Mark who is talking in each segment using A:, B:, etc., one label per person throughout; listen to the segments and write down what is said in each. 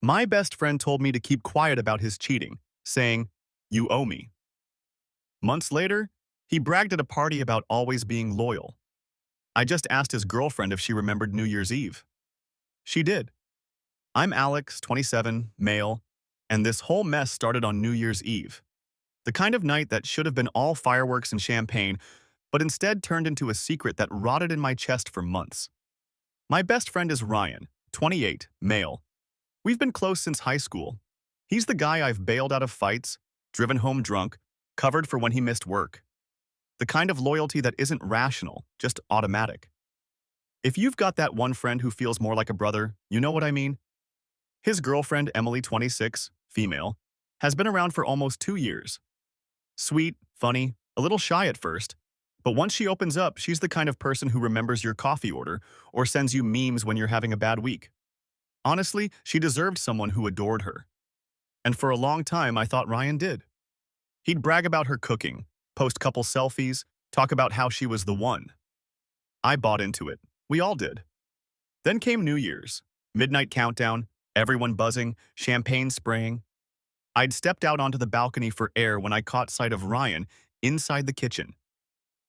A: My best friend told me to keep quiet about his cheating, saying, "You owe me." Months later, he bragged at a party about always being loyal. I just asked his girlfriend if she remembered New Year's Eve. She did. I'm Alex, 27, male, and this whole mess started on New Year's Eve. The kind of night that should have been all fireworks and champagne, but instead turned into a secret that rotted in my chest for months. My best friend is Ryan, 28, male. We've been close since high school. He's the guy I've bailed out of fights, driven home drunk, covered for when he missed work. The kind of loyalty that isn't rational, just automatic. If you've got that one friend who feels more like a brother, you know what I mean? His girlfriend, Emily, 26, female, has been around for almost 2 years. Sweet, funny, a little shy at first, but once she opens up, she's the kind of person who remembers your coffee order or sends you memes when you're having a bad week. Honestly, she deserved someone who adored her. And for a long time, I thought Ryan did. He'd brag about her cooking, post couple selfies, talk about how she was the one. I bought into it. We all did. Then came New Year's. Midnight countdown, everyone buzzing, champagne spraying. I'd stepped out onto the balcony for air when I caught sight of Ryan inside the kitchen.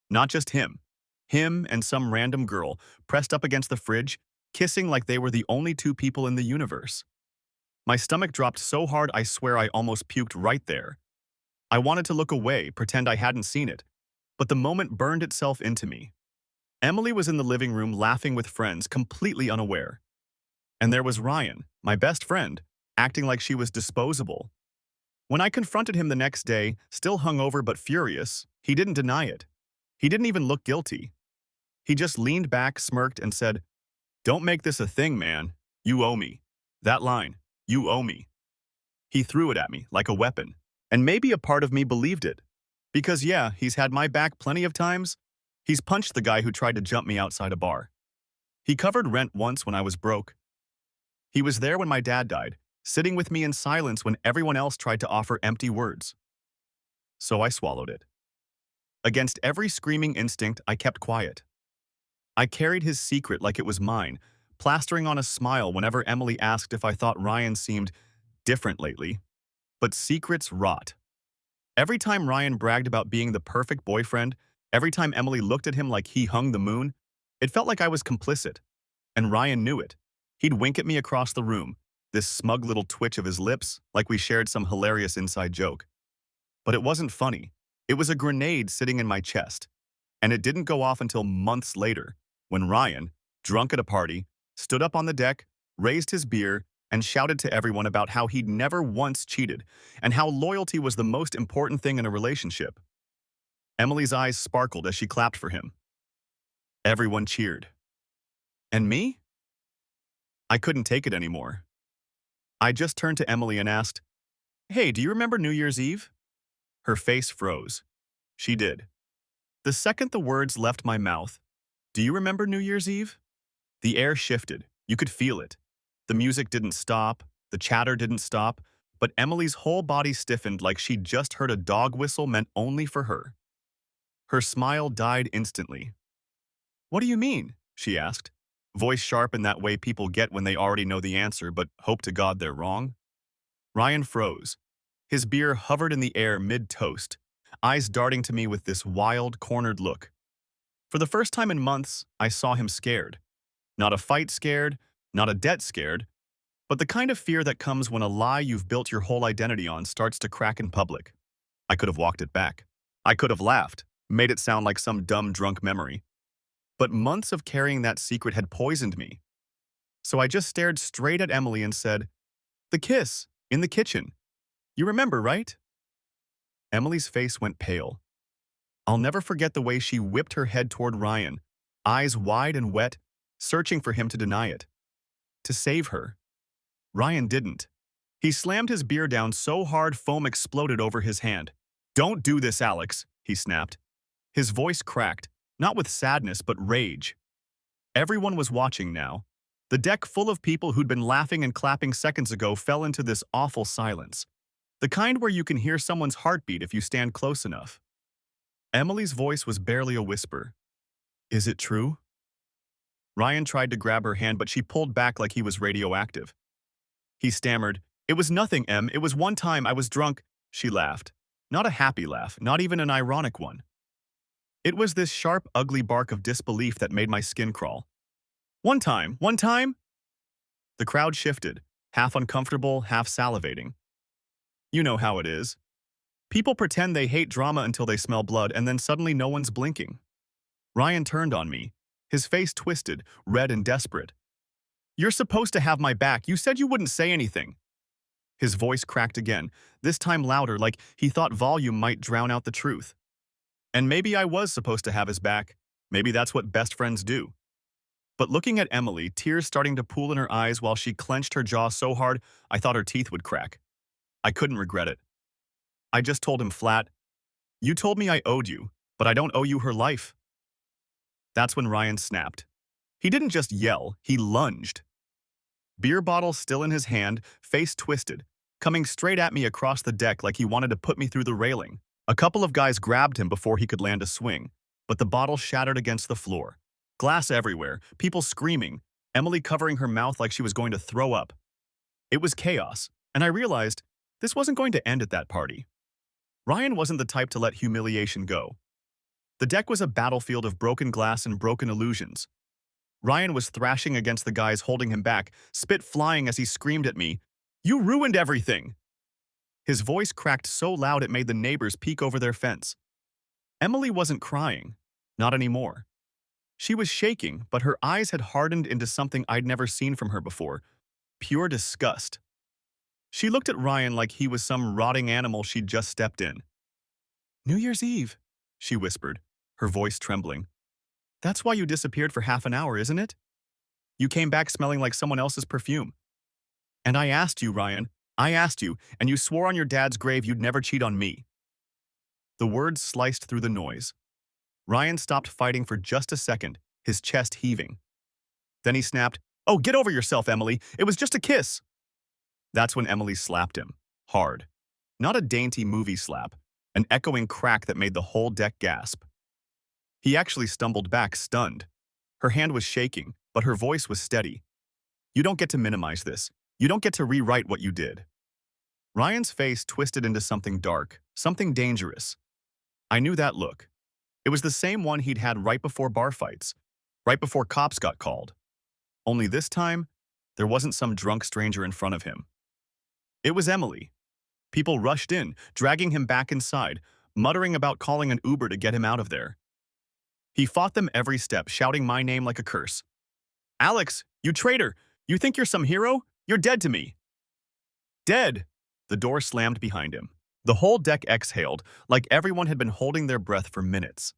A: Not just him. Him and some random girl pressed up against the fridge, kissing like they were the only two people in the universe. My stomach dropped so hard I swear I almost puked right there. I wanted to look away, pretend I hadn't seen it, but the moment burned itself into me. Emily was in the living room laughing with friends, completely unaware. And there was Ryan, my best friend, acting like she was disposable. When I confronted him the next day, still hungover but furious, he didn't deny it. He didn't even look guilty. He just leaned back, smirked, and said, "Don't make this a thing, man. You owe me." That line, "You owe me." He threw it at me like a weapon. And maybe a part of me believed it. Because yeah, he's had my back plenty of times. He's punched the guy who tried to jump me outside a bar. He covered rent once when I was broke. He was there when my dad died, sitting with me in silence when everyone else tried to offer empty words. So I swallowed it. Against every screaming instinct, I kept quiet. I carried his secret like it was mine, plastering on a smile whenever Emily asked if I thought Ryan seemed different lately. But secrets rot. Every time Ryan bragged about being the perfect boyfriend, every time Emily looked at him like he hung the moon, it felt like I was complicit. And Ryan knew it. He'd wink at me across the room, this smug little twitch of his lips, like we shared some hilarious inside joke. But it wasn't funny. It was a grenade sitting in my chest. And it didn't go off until months later, when Ryan, drunk at a party, stood up on the deck, raised his beer, and shouted to everyone about how he'd never once cheated and how loyalty was the most important thing in a relationship. Emily's eyes sparkled as she clapped for him. Everyone cheered. And me? I couldn't take it anymore. I just turned to Emily and asked, "Hey, do you remember New Year's Eve?" Her face froze. She did. The second the words left my mouth, "Do you remember New Year's Eve?" The air shifted. You could feel it. The music didn't stop, the chatter didn't stop, but Emily's whole body stiffened like she'd just heard a dog whistle meant only for her. Her smile died instantly. "What do you mean?" she asked, voice sharp in that way people get when they already know the answer but hope to God they're wrong. Ryan froze. His beer hovered in the air mid-toast, eyes darting to me with this wild, cornered look. For the first time in months, I saw him scared. Not a fight scared, not a debt scared, but the kind of fear that comes when a lie you've built your whole identity on starts to crack in public. I could have walked it back. I could have laughed, made it sound like some dumb drunk memory. But months of carrying that secret had poisoned me. So I just stared straight at Emily and said, "The kiss, in the kitchen. You remember, right?" Emily's face went pale. I'll never forget the way she whipped her head toward Ryan, eyes wide and wet, searching for him to deny it. To save her. Ryan didn't. He slammed his beer down so hard foam exploded over his hand. "Don't do this, Alex," he snapped. His voice cracked, not with sadness but rage. Everyone was watching now. The deck full of people who'd been laughing and clapping seconds ago fell into this awful silence. The kind where you can hear someone's heartbeat if you stand close enough. Emily's voice was barely a whisper. "Is it true?" Ryan tried to grab her hand, but she pulled back like he was radioactive. He stammered, "It was nothing, Em. It was one time I was drunk." She laughed. Not a happy laugh, not even an ironic one. It was this sharp, ugly bark of disbelief that made my skin crawl. One time, one time? The crowd shifted, half uncomfortable, half salivating. You know how it is. People pretend they hate drama until they smell blood, and then suddenly no one's blinking. Ryan turned on me, his face twisted, red and desperate. "You're supposed to have my back. You said you wouldn't say anything." His voice cracked again, this time louder, like he thought volume might drown out the truth. And maybe I was supposed to have his back. Maybe that's what best friends do. But looking at Emily, tears starting to pool in her eyes while she clenched her jaw so hard I thought her teeth would crack. I couldn't regret it. I just told him flat, "You told me I owed you, but I don't owe you her life." That's when Ryan snapped. He didn't just yell, he lunged. Beer bottle still in his hand, face twisted, coming straight at me across the deck like he wanted to put me through the railing. A couple of guys grabbed him before he could land a swing, but the bottle shattered against the floor. Glass everywhere, people screaming, Emily covering her mouth like she was going to throw up. It was chaos, and I realized this wasn't going to end at that party. Ryan wasn't the type to let humiliation go. The deck was a battlefield of broken glass and broken illusions. Ryan was thrashing against the guys holding him back, spit flying as he screamed at me, "You ruined everything!" His voice cracked so loud it made the neighbors peek over their fence. Emily wasn't crying. Not anymore. She was shaking, but her eyes had hardened into something I'd never seen from her before. Pure disgust. She looked at Ryan like he was some rotting animal she'd just stepped in. "New Year's Eve," she whispered, her voice trembling. "That's why you disappeared for half an hour, isn't it? You came back smelling like someone else's perfume. And I asked you, Ryan, I asked you, and you swore on your dad's grave you'd never cheat on me." The words sliced through the noise. Ryan stopped fighting for just a second, his chest heaving. Then he snapped, "Oh, get over yourself, Emily. It was just a kiss." That's when Emily slapped him, hard. Not a dainty movie slap, an echoing crack that made the whole deck gasp. He actually stumbled back, stunned. Her hand was shaking, but her voice was steady. "You don't get to minimize this. You don't get to rewrite what you did." Ryan's face twisted into something dark, something dangerous. I knew that look. It was the same one he'd had right before bar fights, right before cops got called. Only this time, there wasn't some drunk stranger in front of him. It was Emily. People rushed in, dragging him back inside, muttering about calling an Uber to get him out of there. He fought them every step, shouting my name like a curse. "Alex, you traitor! You think you're some hero? You're dead to me." Dead! The door slammed behind him. The whole deck exhaled, like everyone had been holding their breath for minutes.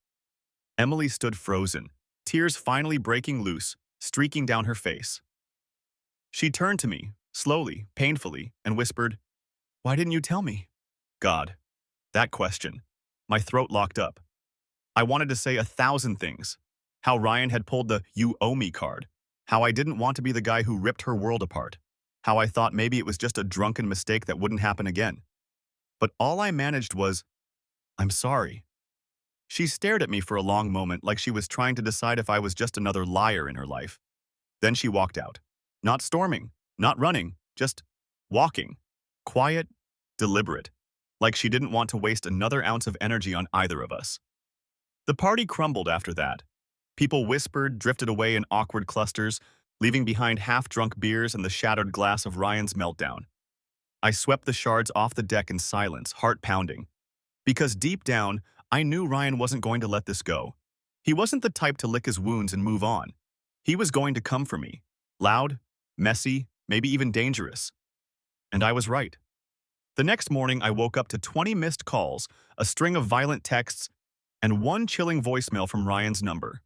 A: Emily stood frozen, tears finally breaking loose, streaking down her face. She turned to me, slowly, painfully, and whispered, "Why didn't you tell me?" God, that question. My throat locked up. I wanted to say 1,000 things. How Ryan had pulled the "you owe me" card. How I didn't want to be the guy who ripped her world apart. How I thought maybe it was just a drunken mistake that wouldn't happen again. But all I managed was, "I'm sorry." She stared at me for a long moment like she was trying to decide if I was just another liar in her life. Then she walked out. Not storming, not running, just walking. Quiet, deliberate, like she didn't want to waste another ounce of energy on either of us. The party crumbled after that. People whispered, drifted away in awkward clusters, leaving behind half-drunk beers and the shattered glass of Ryan's meltdown. I swept the shards off the deck in silence, heart pounding. Because deep down, I knew Ryan wasn't going to let this go. He wasn't the type to lick his wounds and move on. He was going to come for me. Loud, messy, maybe even dangerous. And I was right. The next morning, I woke up to 20 missed calls, a string of violent texts, and one chilling voicemail from Ryan's number.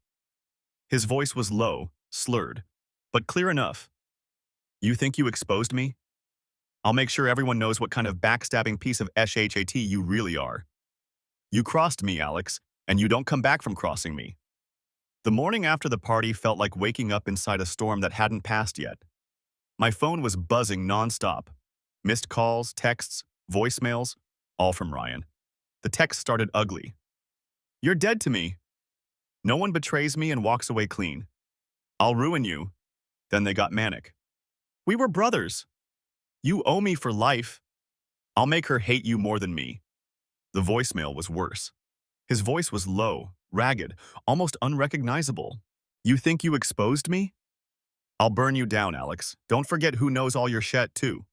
A: His voice was low, slurred, but clear enough. "You think you exposed me? I'll make sure everyone knows what kind of backstabbing piece of SHAT you really are. You crossed me, Alex, and you don't come back from crossing me." The morning after the party felt like waking up inside a storm that hadn't passed yet. My phone was buzzing nonstop. Missed calls, texts, voicemails, all from Ryan. The text started ugly. "You're dead to me. No one betrays me and walks away clean. I'll ruin you." Then they got manic. "We were brothers." You owe me for life. I'll make her hate you more than me. The voicemail was worse. His voice was low, ragged, almost unrecognizable. You think you exposed me? I'll burn you down, Alex. Don't forget who knows all your shit, too.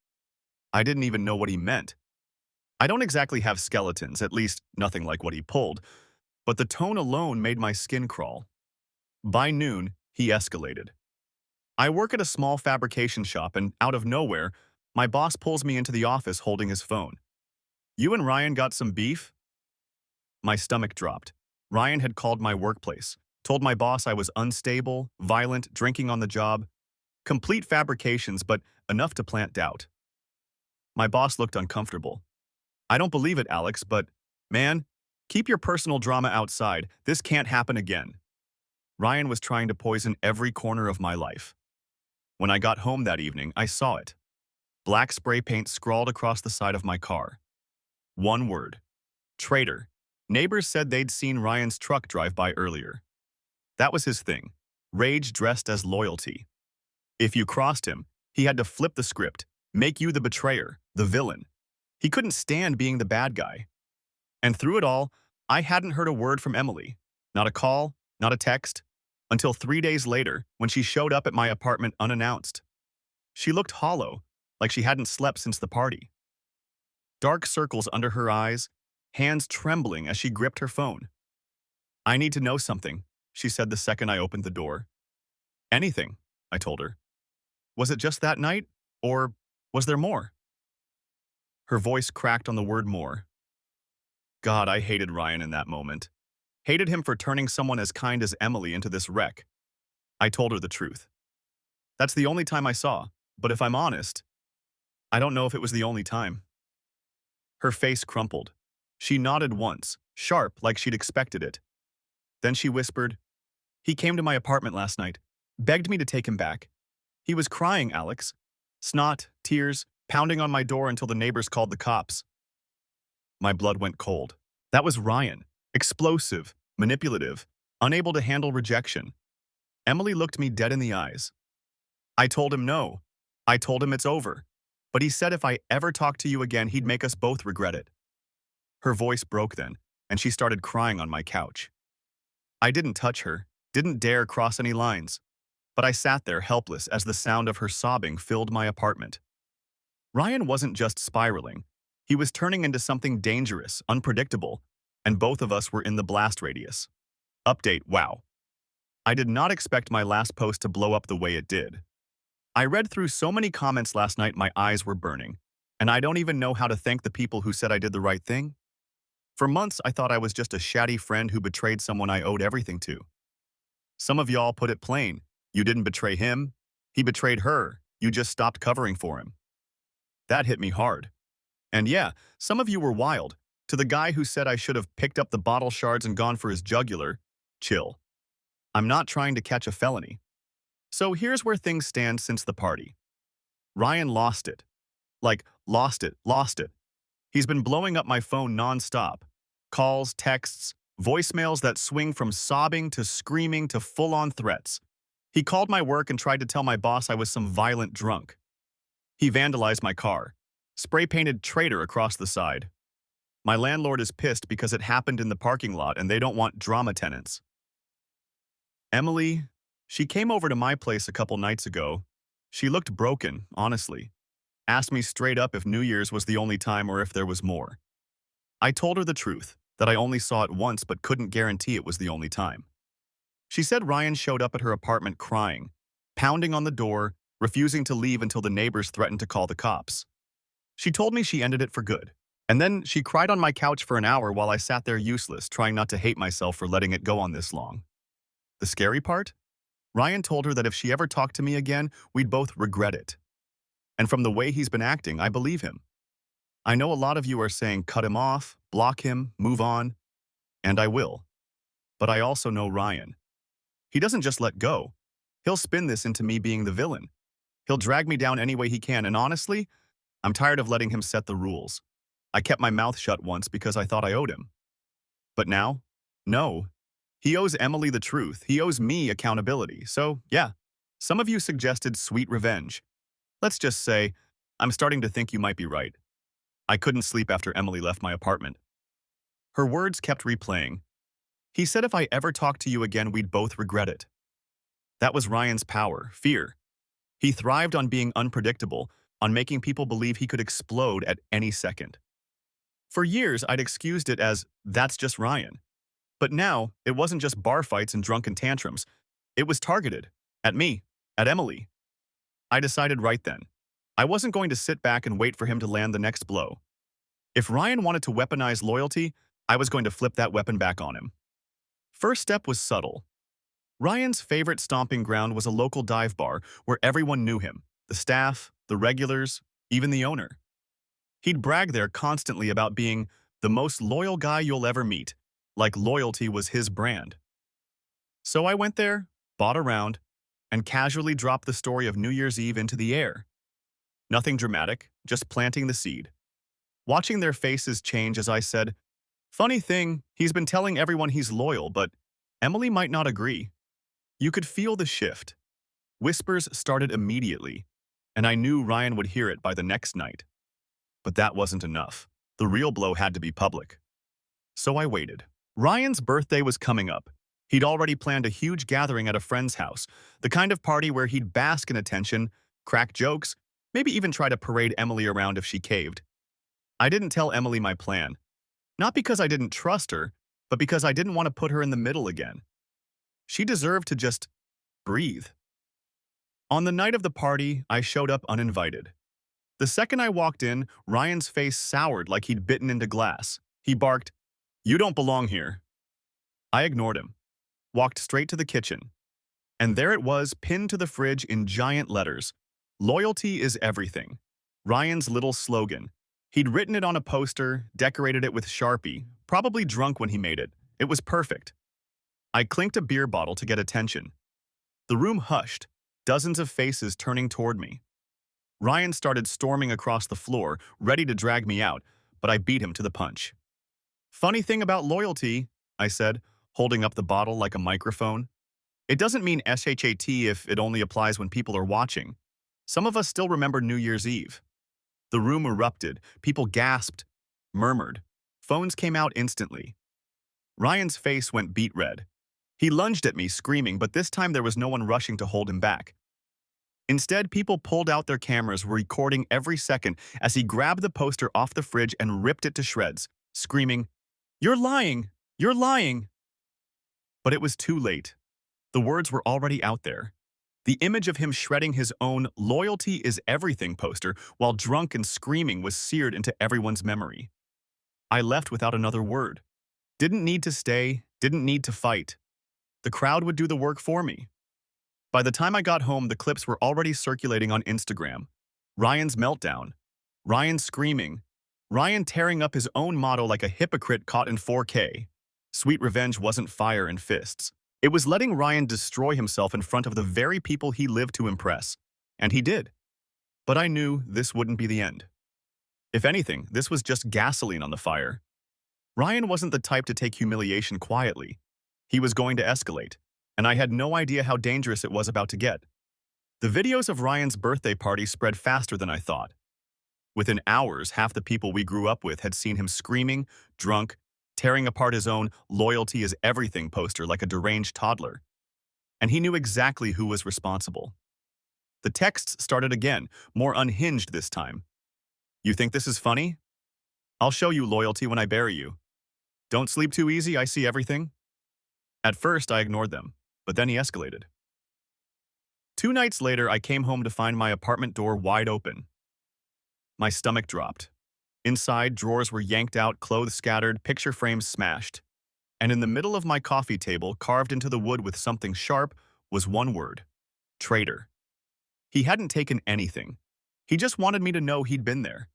A: I didn't even know what he meant. I don't exactly have skeletons, at least nothing like what he pulled, but the tone alone made my skin crawl. By noon, he escalated. I work at a small fabrication shop, and out of nowhere, my boss pulls me into the office holding his phone. You and Ryan got some beef? My stomach dropped. Ryan had called my workplace, told my boss I was unstable, violent, drinking on the job. Complete fabrications, but enough to plant doubt. My boss looked uncomfortable. I don't believe it, Alex, but, man, keep your personal drama outside. This can't happen again. Ryan was trying to poison every corner of my life. When I got home that evening, I saw it. Black spray paint scrawled across the side of my car. One word. Traitor. Neighbors said they'd seen Ryan's truck drive by earlier. That was his thing. Rage dressed as loyalty. If you crossed him, he had to flip the script, make you the betrayer, the villain. He couldn't stand being the bad guy. And through it all, I hadn't heard a word from Emily. Not a call, not a text, until 3 days later when she showed up at my apartment unannounced. She looked hollow, like she hadn't slept since the party. Dark circles under her eyes, hands trembling as she gripped her phone. I need to know something, she said the second I opened the door. Anything, I told her. Was it just that night, or was there more? Her voice cracked on the word more. God, I hated Ryan in that moment. Hated him for turning someone as kind as Emily into this wreck. I told her the truth. That's the only time I saw, but if I'm honest, I don't know if it was the only time. Her face crumpled. She nodded once, sharp like she'd expected it. Then she whispered, He came to my apartment last night, begged me to take him back. He was crying, Alex. Snot, tears, pounding on my door until the neighbors called the cops. My blood went cold. That was Ryan. Explosive, manipulative, unable to handle rejection. Emily looked me dead in the eyes. I told him no. I told him it's over. But he said if I ever talked to you again, he'd make us both regret it. Her voice broke then, and she started crying on my couch. I didn't touch her, didn't dare cross any lines. But I sat there helpless as the sound of her sobbing filled my apartment. Ryan wasn't just spiraling. He was turning into something dangerous, unpredictable, and both of us were in the blast radius. Update, wow. I did not expect my last post to blow up the way it did. I read through so many comments last night my eyes were burning, and I don't even know how to thank the people who said I did the right thing. For months, I thought I was just a shatty friend who betrayed someone I owed everything to. Some of y'all put it plain. You didn't betray him. He betrayed her. You just stopped covering for him. That hit me hard. And yeah, some of you were wild. To the guy who said I should have picked up the bottle shards and gone for his jugular, chill. I'm not trying to catch a felony. So here's where things stand since the party. Ryan lost it. Like, lost it. He's been blowing up my phone nonstop. Calls, texts, voicemails that swing from sobbing to screaming to full-on threats. He called my work and tried to tell my boss I was some violent drunk. He vandalized my car, spray-painted traitor across the side. My landlord is pissed because it happened in the parking lot and they don't want drama tenants. Emily, she came over to my place a couple nights ago. She looked broken, honestly. Asked me straight up if New Year's was the only time or if there was more. I told her the truth, that I only saw it once but couldn't guarantee it was the only time. She said Ryan showed up at her apartment crying, pounding on the door, refusing to leave until the neighbors threatened to call the cops. She told me she ended it for good. And then she cried on my couch for an hour while I sat there useless, trying not to hate myself for letting it go on this long. The scary part? Ryan told her that if she ever talked to me again, we'd both regret it. And from the way he's been acting, I believe him. I know a lot of you are saying cut him off, block him, move on. And I will. But I also know Ryan. He doesn't just let go. He'll spin this into me being the villain. He'll drag me down any way he can, and honestly, I'm tired of letting him set the rules. I kept my mouth shut once because I thought I owed him. But now, no. He owes Emily the truth. He owes me accountability. So, yeah, some of you suggested sweet revenge. Let's just say, I'm starting to think you might be right. I couldn't sleep after Emily left my apartment. Her words kept replaying. He said if I ever talked to you again, we'd both regret it. That was Ryan's power, fear. He thrived on being unpredictable, on making people believe he could explode at any second. For years, I'd excused it as, that's just Ryan. But now, it wasn't just bar fights and drunken tantrums. It was targeted. At me. At Emily. I decided right then. I wasn't going to sit back and wait for him to land the next blow. If Ryan wanted to weaponize loyalty, I was going to flip that weapon back on him. First step was subtle. Ryan's favorite stomping ground was a local dive bar where everyone knew him, the staff, the regulars, even the owner. He'd brag there constantly about being the most loyal guy you'll ever meet, like loyalty was his brand. So I went there, bought a round, and casually dropped the story of New Year's Eve into the air. Nothing dramatic, just planting the seed. Watching their faces change as I said, funny thing, he's been telling everyone he's loyal, but Emily might not agree. You could feel the shift. Whispers started immediately, and I knew Ryan would hear it by the next night. But that wasn't enough. The real blow had to be public. So I waited. Ryan's birthday was coming up. He'd already planned a huge gathering at a friend's house, the kind of party where he'd bask in attention, crack jokes, maybe even try to parade Emily around if she caved. I didn't tell Emily my plan. Not because I didn't trust her, but because I didn't want to put her in the middle again. She deserved to just breathe. On the night of the party, I showed up uninvited. The second I walked in, Ryan's face soured like he'd bitten into glass. He barked, "You don't belong here." I ignored him, walked straight to the kitchen. And there it was, pinned to the fridge in giant letters. Loyalty is everything. Ryan's little slogan. He'd written it on a poster, decorated it with Sharpie, probably drunk when he made it. It was perfect. I clinked a beer bottle to get attention. The room hushed, dozens of faces turning toward me. Ryan started storming across the floor, ready to drag me out, but I beat him to the punch. Funny thing about loyalty, I said, holding up the bottle like a microphone. It doesn't mean SHAT if it only applies when people are watching. Some of us still remember New Year's Eve. The room erupted, people gasped, murmured. Phones came out instantly. Ryan's face went beet red. He lunged at me, screaming, but this time there was no one rushing to hold him back. Instead, people pulled out their cameras, recording every second as he grabbed the poster off the fridge and ripped it to shreds, screaming, "You're lying! You're lying!" But it was too late. The words were already out there. The image of him shredding his own "Loyalty is Everything" poster while drunk and screaming was seared into everyone's memory. I left without another word. Didn't need to stay, didn't need to fight. The crowd would do the work for me. By the time I got home, the clips were already circulating on Instagram. Ryan's meltdown. Ryan screaming. Ryan tearing up his own motto like a hypocrite caught in 4K. Sweet revenge wasn't fire and fists. It was letting Ryan destroy himself in front of the very people he lived to impress. And he did. But I knew this wouldn't be the end. If anything, this was just gasoline on the fire. Ryan wasn't the type to take humiliation quietly. He was going to escalate, and I had no idea how dangerous it was about to get. The videos of Ryan's birthday party spread faster than I thought. Within hours, half the people we grew up with had seen him screaming, drunk, tearing apart his own "Loyalty is Everything" poster like a deranged toddler. And he knew exactly who was responsible. The texts started again, more unhinged this time. "You think this is funny? I'll show you loyalty when I bury you. Don't sleep too easy, I see everything." At first, I ignored them, but then he escalated. 2 nights later, I came home to find my apartment door wide open. My stomach dropped. Inside, drawers were yanked out, clothes scattered, picture frames smashed. And in the middle of my coffee table, carved into the wood with something sharp, was one word: traitor. He hadn't taken anything. He just wanted me to know he'd been there.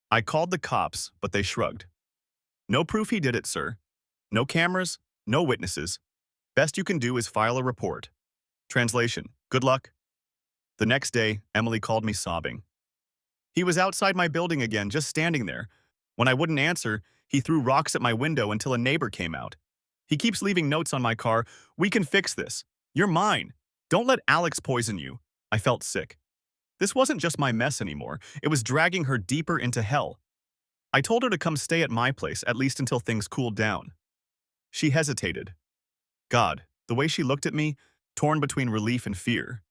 A: I called the cops, but they shrugged. "No proof he did it, sir. No cameras, no witnesses. Best you can do is file a report." Translation: good luck. The next day, Emily called me sobbing. He was outside my building again, just standing there. When I wouldn't answer, he threw rocks at my window until a neighbor came out. He keeps leaving notes on my car. "We can fix this. You're mine. Don't let Alex poison you." I felt sick. This wasn't just my mess anymore, it was dragging her deeper into hell. I told her to come stay at my place, at least until things cooled down. She hesitated. God, the way she looked at me, torn between relief and fear.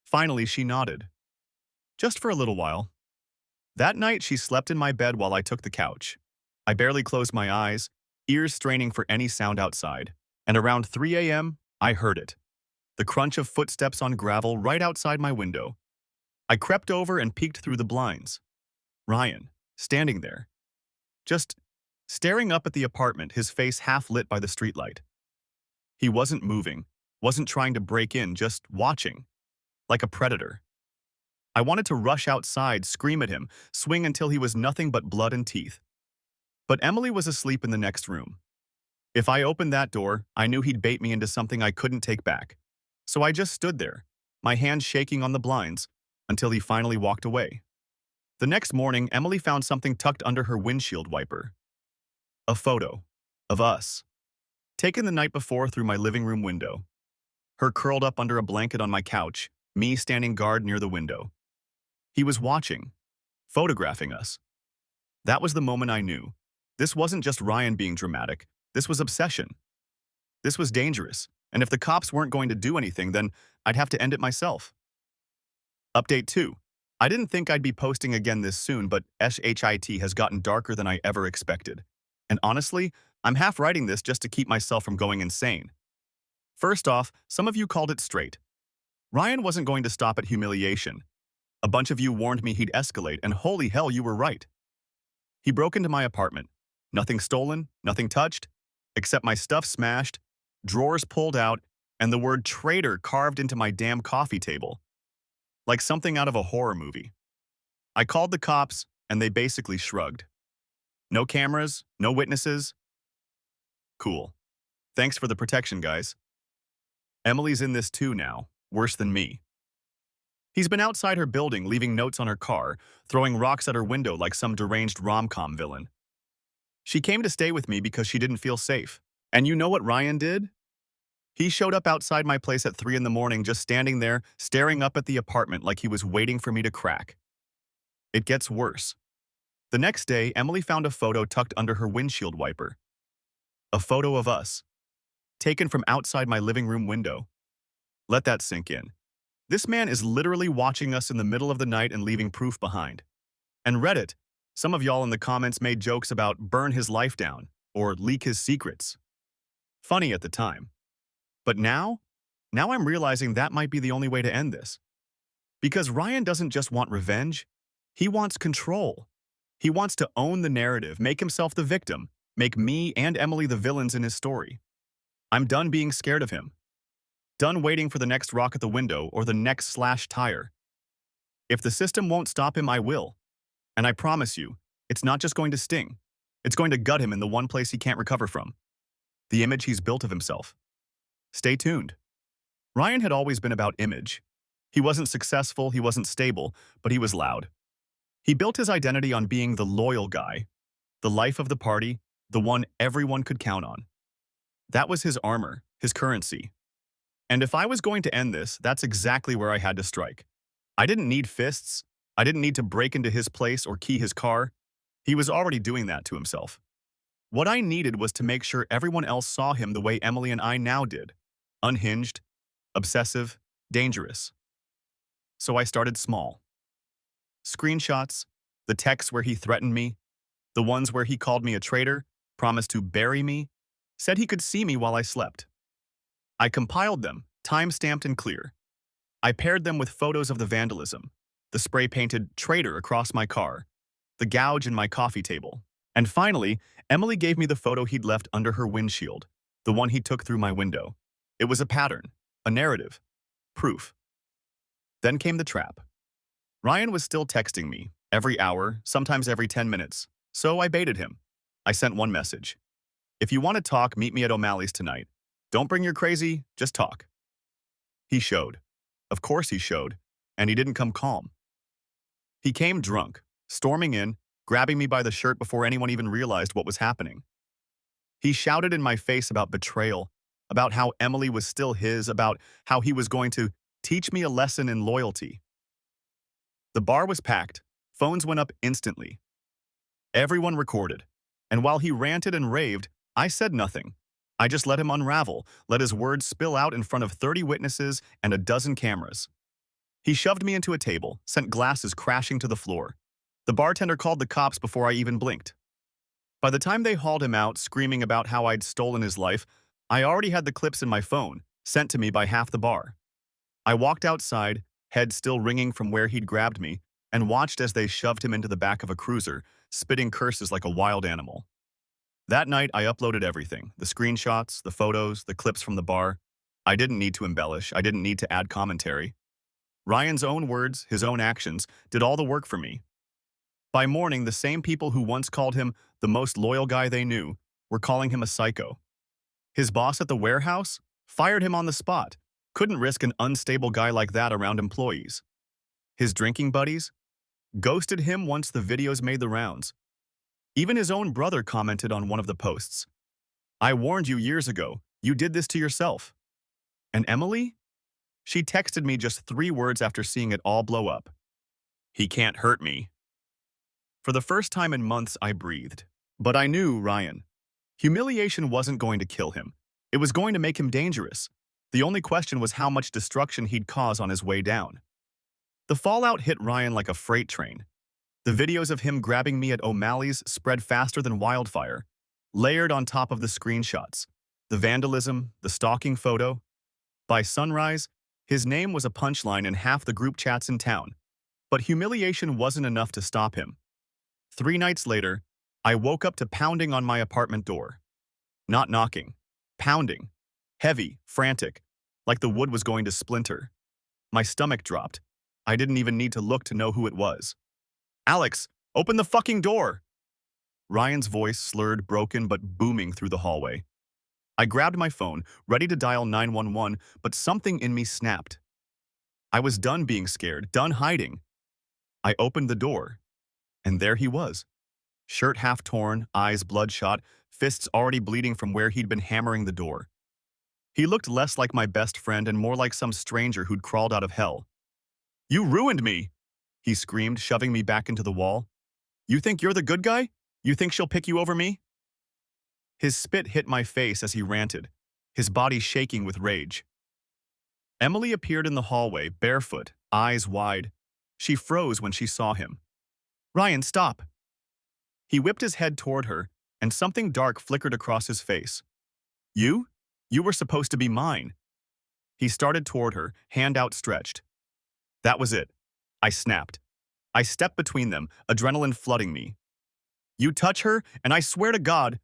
A: Finally, she nodded. Just for a little while. That night, she slept in my bed while I took the couch. I barely closed my eyes, ears straining for any sound outside. And around 3 a.m., I heard it. The crunch of footsteps on gravel right outside my window. I crept over and peeked through the blinds. Ryan, standing there, just staring up at the apartment, his face half lit by the streetlight. He wasn't moving, wasn't trying to break in, just watching, like a predator. I wanted to rush outside, scream at him, swing until he was nothing but blood and teeth. But Emily was asleep in the next room. If I opened that door, I knew he'd bait me into something I couldn't take back. So I just stood there, my hands shaking on the blinds, until he finally walked away. The next morning, Emily found something tucked under her windshield wiper. A photo of us, taken the night before through my living room window. Her curled up under a blanket on my couch, me standing guard near the window. He was watching, photographing us. That was the moment I knew. This wasn't just Ryan being dramatic. This was obsession. This was dangerous. And if the cops weren't going to do anything, then I'd have to end it myself. Update 2. I didn't think I'd be posting again this soon, but SHIT has gotten darker than I ever expected. And honestly, I'm half writing this just to keep myself from going insane. First off, some of you called it straight. Ryan wasn't going to stop at humiliation. A bunch of you warned me he'd escalate, and holy hell, you were right. He broke into my apartment. Nothing stolen, nothing touched, except my stuff smashed, drawers pulled out, and the word traitor carved into my damn coffee table. Like something out of a horror movie. I called the cops, and they basically shrugged. No cameras, no witnesses. Cool. Thanks for the protection, guys. Emily's in this too now, worse than me. He's been outside her building, leaving notes on her car, throwing rocks at her window like some deranged rom-com villain. She came to stay with me because she didn't feel safe. And you know what Ryan did? He showed up outside my place at 3 in the morning, just standing there, staring up at the apartment like he was waiting for me to crack. It gets worse. The next day, Emily found a photo tucked under her windshield wiper. A photo of us, taken from outside my living room window. Let that sink in. This man is literally watching us in the middle of the night and leaving proof behind. And Reddit, some of y'all in the comments made jokes about burn his life down or leak his secrets. Funny at the time. But now I'm realizing that might be the only way to end this. Because Ryan doesn't just want revenge, he wants control. He wants to own the narrative, make himself the victim, make me and Emily the villains in his story. I'm done being scared of him. Done waiting for the next rock at the window or the next slashed tire. If the system won't stop him, I will. And I promise you, it's not just going to sting. It's going to gut him in the one place he can't recover from. The image he's built of himself. Stay tuned. Ryan had always been about image. He wasn't successful, he wasn't stable, but he was loud. He built his identity on being the loyal guy, the life of the party, the one everyone could count on. That was his armor, his currency. And if I was going to end this, that's exactly where I had to strike. I didn't need fists. I didn't need to break into his place or key his car. He was already doing that to himself. What I needed was to make sure everyone else saw him the way Emily and I now did. Unhinged, obsessive, dangerous. So I started small. Screenshots, the texts where he threatened me, the ones where he called me a traitor, promised to bury me, said he could see me while I slept. I compiled them, time-stamped and clear. I paired them with photos of the vandalism, the spray-painted traitor across my car, the gouge in my coffee table. And finally, Emily gave me the photo he'd left under her windshield, the one he took through my window. It was a pattern, a narrative, proof. Then came the trap. Ryan was still texting me, every hour, sometimes every 10 minutes, so I baited him. I sent one message. If you want to talk, meet me at O'Malley's tonight. Don't bring your crazy, just talk. He showed. Of course he showed, and he didn't come calm. He came drunk, storming in, grabbing me by the shirt before anyone even realized what was happening. He shouted in my face about betrayal, about how Emily was still his, about how he was going to teach me a lesson in loyalty. The bar was packed. Phones went up instantly. Everyone recorded. And while he ranted and raved, I said nothing. I just let him unravel, let his words spill out in front of 30 witnesses and a dozen cameras. He shoved me into a table, sent glasses crashing to the floor. The bartender called the cops before I even blinked. By the time they hauled him out, screaming about how I'd stolen his life, I already had the clips in my phone, sent to me by half the bar. I walked outside, head still ringing from where he'd grabbed me, and watched as they shoved him into the back of a cruiser, spitting curses like a wild animal. That night, I uploaded everything, the screenshots, the photos, the clips from the bar. I didn't need to embellish, I didn't need to add commentary. Ryan's own words, his own actions, did all the work for me. By morning, the same people who once called him the most loyal guy they knew were calling him a psycho. His boss at the warehouse fired him on the spot, couldn't risk an unstable guy like that around employees. His drinking buddies ghosted him once the videos made the rounds. Even his own brother commented on one of the posts. "I warned you years ago, you did this to yourself." And Emily? She texted me just 3 words after seeing it all blow up. "He can't hurt me." For the first time in months, I breathed. But I knew Ryan. Humiliation wasn't going to kill him. It was going to make him dangerous. The only question was how much destruction he'd cause on his way down. The fallout hit Ryan like a freight train. The videos of him grabbing me at O'Malley's spread faster than wildfire, layered on top of the screenshots, the vandalism, the stalking photo. By sunrise, his name was a punchline in half the group chats in town. But humiliation wasn't enough to stop him. 3 nights later, I woke up to pounding on my apartment door. Not knocking, pounding. Heavy, frantic, like the wood was going to splinter. My stomach dropped. I didn't even need to look to know who it was. "Alex, open the fucking door!" Ryan's voice slurred, broken, but booming through the hallway. I grabbed my phone, ready to dial 911, but something in me snapped. I was done being scared, done hiding. I opened the door, and there he was. Shirt half torn, eyes bloodshot, fists already bleeding from where he'd been hammering the door. He looked less like my best friend and more like some stranger who'd crawled out of hell. "You ruined me!" he screamed, shoving me back into the wall. "You think you're the good guy? You think she'll pick you over me?" His spit hit my face as he ranted, his body shaking with rage. Emily appeared in the hallway, barefoot, eyes wide. She froze when she saw him. "Ryan, stop!" He whipped his head toward her, and something dark flickered across his face. "You? You were supposed to be mine." He started toward her, hand outstretched. That was it. I snapped. I stepped between them, adrenaline flooding me. "You touch her, and I swear to God—"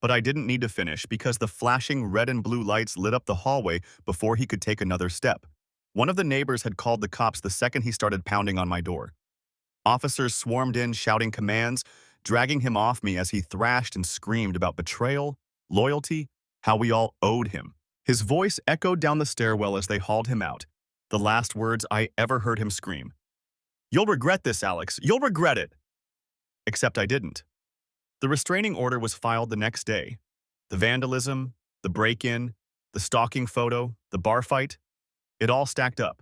A: But I didn't need to finish because the flashing red and blue lights lit up the hallway before he could take another step. One of the neighbors had called the cops the second he started pounding on my door. Officers swarmed in, shouting commands, dragging him off me as he thrashed and screamed about betrayal, loyalty, how we all owed him. His voice echoed down the stairwell as they hauled him out, the last words I ever heard him scream. "You'll regret this, Alex. You'll regret it." Except I didn't. The restraining order was filed the next day. The vandalism, the break-in, the stalking photo, the bar fight, it all stacked up.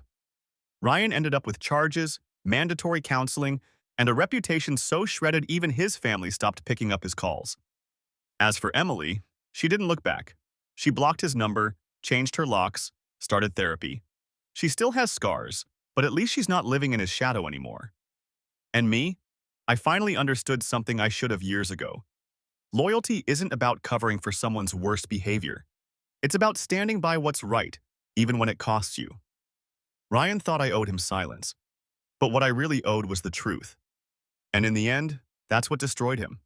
A: Ryan ended up with charges, mandatory counseling, and a reputation so shredded even his family stopped picking up his calls. As for Emily, she didn't look back. She blocked his number, changed her locks, started therapy. She still has scars, but at least she's not living in his shadow anymore. And me? I finally understood something I should have years ago. Loyalty isn't about covering for someone's worst behavior. It's about standing by what's right, even when it costs you. Ryan thought I owed him silence, but what I really owed was the truth. And in the end, that's what destroyed him.